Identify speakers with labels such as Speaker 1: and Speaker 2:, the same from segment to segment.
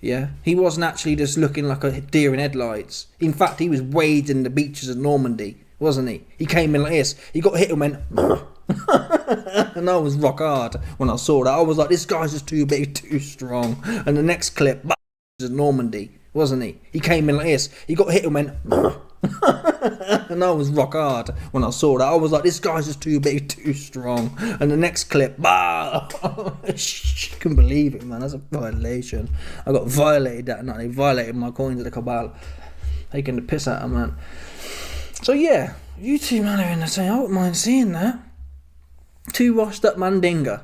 Speaker 1: Yeah, he wasn't actually just looking like a deer in headlights. In fact, he was wading the beaches of Normandy, wasn't he? He came in like this. He got hit and went, and I was rock hard when I saw that. I was like, this guy's just too big, too strong. And the next clip, Normandy, wasn't he? He came in like this. He got hit and went, and I was rock hard when I saw that. I was like, this guy's just too big, too strong. And the next clip, couldn't believe it, man. That's a violation. I got violated that night. They violated my coins at the Cabal, taking the piss out of man. So yeah, you two man are in the same. I wouldn't mind seeing that. Two washed up Mandinga.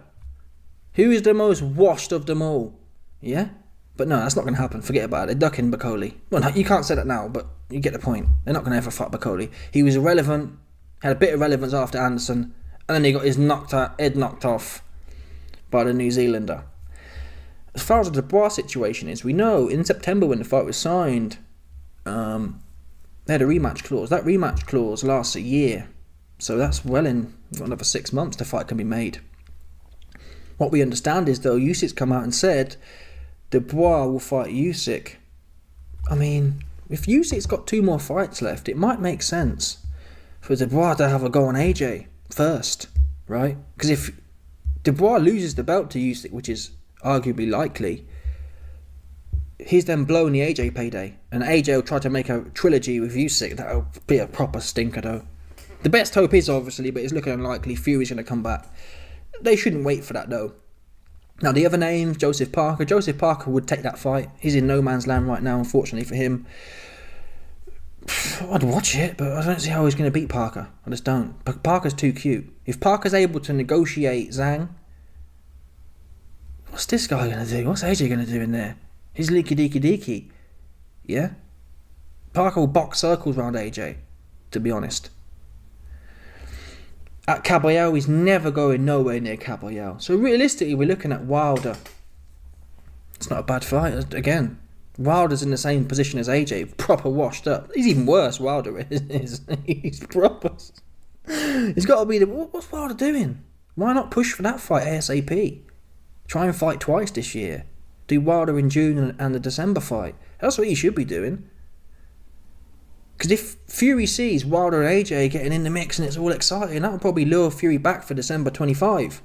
Speaker 1: Who is the most washed of them all? Yeah? But no, that's not going to happen. Forget about it. They're ducking Bacoli. Well, no, you can't say that now, but you get the point. They're not going to ever fuck Bacoli. He was irrelevant, had a bit of relevance after Anderson, and then he got his head knocked off by the New Zealander. As far as the Dubois situation is, we know in September when the fight was signed, they had a rematch clause. That rematch clause lasts a year. So that's well in another 6 months the fight can be made. What we understand is, though, Usyk's come out and said Dubois will fight Usyk. I mean, if Usyk's got 2 more fights left, it might make sense for Dubois to have a go on AJ first, right? Because if Dubois loses the belt to Usyk, which is arguably likely, he's then blown the AJ payday, and AJ will try to make a trilogy with Usyk. That'll be a proper stinker, though. The best hope is, obviously, but it's looking unlikely, Fury's going to come back. They shouldn't wait for that, though. Now, the other names, Joseph Parker. Joseph Parker would take that fight. He's in no man's land right now, unfortunately for him. I'd watch it, but I don't see how he's going to beat Parker. I just don't. But Parker's too cute. If Parker's able to negotiate Zhang, what's this guy going to do? What's AJ going to do in there? He's leaky deaky deaky. Yeah? Parker will box circles around AJ, to be honest. At Caballero, he's never going nowhere near Caballero. So realistically, we're looking at Wilder. It's not a bad fight. Again, Wilder's in the same position as AJ, proper washed up. He's even worse, Wilder is. He's proper. He's got to be the... What's Wilder doing? Why not push for that fight ASAP? Try and fight twice this year. Do Wilder in June and the December fight. That's what he should be doing. Because if Fury sees Wilder and AJ getting in the mix and it's all exciting, that will probably lure Fury back for December 25.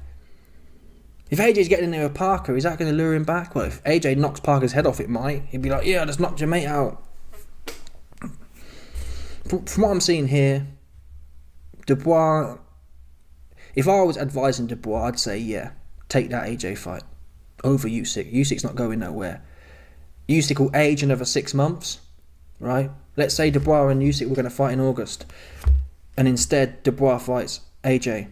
Speaker 1: If AJ's getting in there with Parker, is that going to lure him back? Well, if AJ knocks Parker's head off, it might. He'd be like, yeah, I just knocked your mate out. From what I'm seeing here, Dubois... If I was advising Dubois, I'd say, yeah, take that AJ fight over Usyk. Usyk's not going nowhere. Usyk will age another 6 months, right? Let's say Dubois and Usyk were going to fight in August, and instead Dubois fights AJ.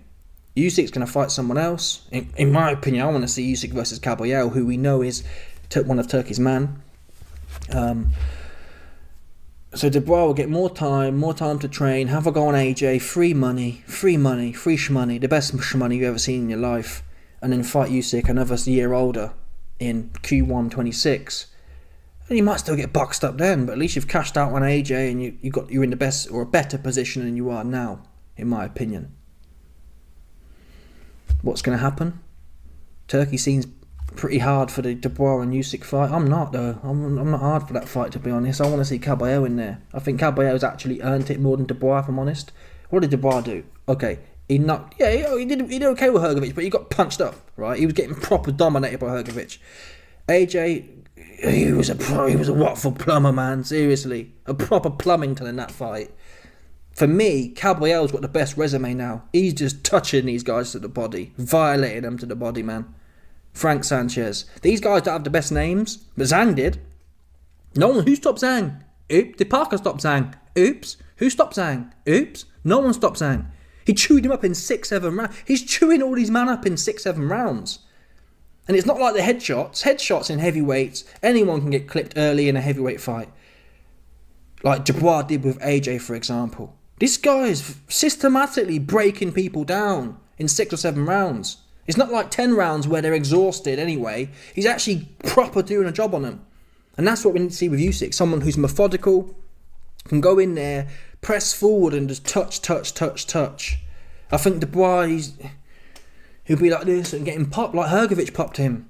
Speaker 1: Usyk's going to fight someone else. In my opinion, I want to see Usyk versus Caballero, who we know is one of Turkey's man. So Dubois will get more time to train, have a go on AJ, free money, free shmoney, the best shmoney you've ever seen in your life, and then fight Usyk another year older in Q1 26. And you might still get boxed up then, but at least you've cashed out on AJ and you're in the best or a better position than you are now, in my opinion. What's going to happen? Turkey seems pretty hard for the Dubois and Usyk fight. I'm not, though. I'm not hard for that fight, to be honest. I want to see Caballero in there. I think Caballero's actually earned it more than Dubois, if I'm honest. What did Dubois do? Okay, he knocked... Yeah, he did okay with Hrgovic, but he got punched up, right? He was getting proper dominated by Hrgovic. AJ... He was a Watford plumber, man. Seriously, a proper Plumbington in that fight. For me, Caballero's got the best resume now. He's just touching these guys to the body, violating them to the body, man. Frank Sanchez. These guys don't have the best names, but Zhang did. No one. Who stopped Zhang? Oops. Did Parker stop Zhang? Oops. Who stopped Zhang? Oops. No one stopped Zhang. He chewed him up in 6-7 rounds. He's chewing all these men up in 6-7 rounds. And it's not like the headshots in heavyweights, anyone can get clipped early in a heavyweight fight. Like Dubois did with AJ, for example. This guy is systematically breaking people down in 6 or 7 rounds. It's not like 10 rounds where they're exhausted anyway. He's actually proper doing a job on them. And that's what we need to see with Usyk. Someone who's methodical, can go in there, press forward and just touch. I think Dubois, he'll be like this and getting popped like Hrgovic popped him.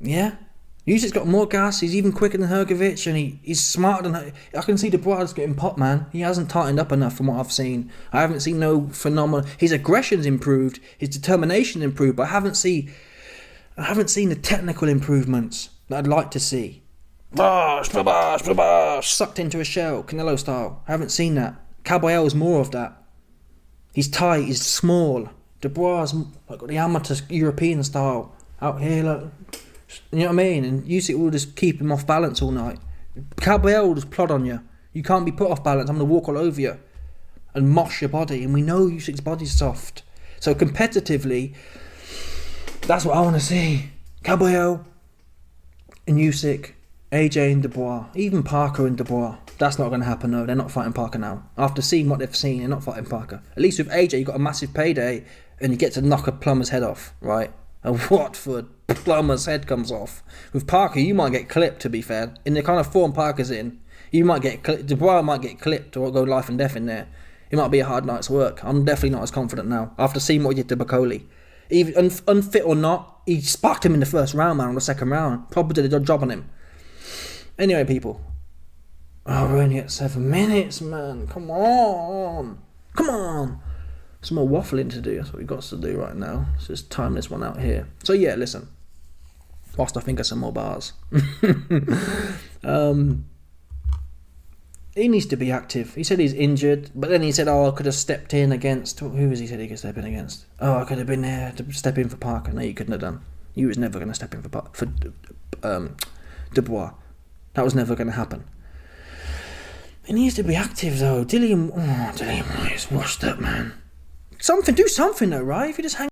Speaker 1: Yeah? Usyk's got more gas. He's even quicker than Hrgovic, and he's smarter than. I can see Dubois getting popped, man. He hasn't tightened up enough from what I've seen. I haven't seen no phenomenal. His aggression's improved, his determination's improved, but I haven't seen the technical improvements that I'd like to see. Sucked into a shell, Canelo style. I haven't seen that. Caballero is more of that. He's tight. He's small. Dubois like the amateur European style out here, like. You know what I mean? And Usyk will just keep him off balance all night. Caballero will just plod on you. You can't be put off balance. I'm going to walk all over you and mosh your body. And we know Usyk's body's soft. So competitively, that's what I want to see. Caballero and Usyk, AJ and Dubois, even Parker and Dubois. That's not going to happen though. They're not fighting Parker now. After seeing what they've seen, they're not fighting Parker. At least with AJ, you got a massive payday and you get to knock a plumber's head off, right? A Watford plumber's head comes off. With Parker, you might get clipped, to be fair. In the kind of form Parker's in, you might get clipped. Dubois might get clipped or go life and death in there. It might be a hard night's work. I'm definitely not as confident now. After seeing what he did to Bakole. Even unfit or not, he sparked him in the first round, man, or the second round. Probably did a good job on him. Anyway, people. Oh, we're only at 7 minutes, man. Come on. Come on. Some more waffling to do. That's what we've got to do right now. Let's just time this one out here. So yeah, listen. Whilst I think of some more bars. He needs to be active. He said he's injured, but then he said, I could have stepped in against... Who was he said he could step in against? I could have been there to step in for Parker. No, you couldn't have done. You was never going to step in for Dubois. That was never going to happen. He needs to be active, though. Dillian Whyte is washed up, man. Do something though, right? If you just hang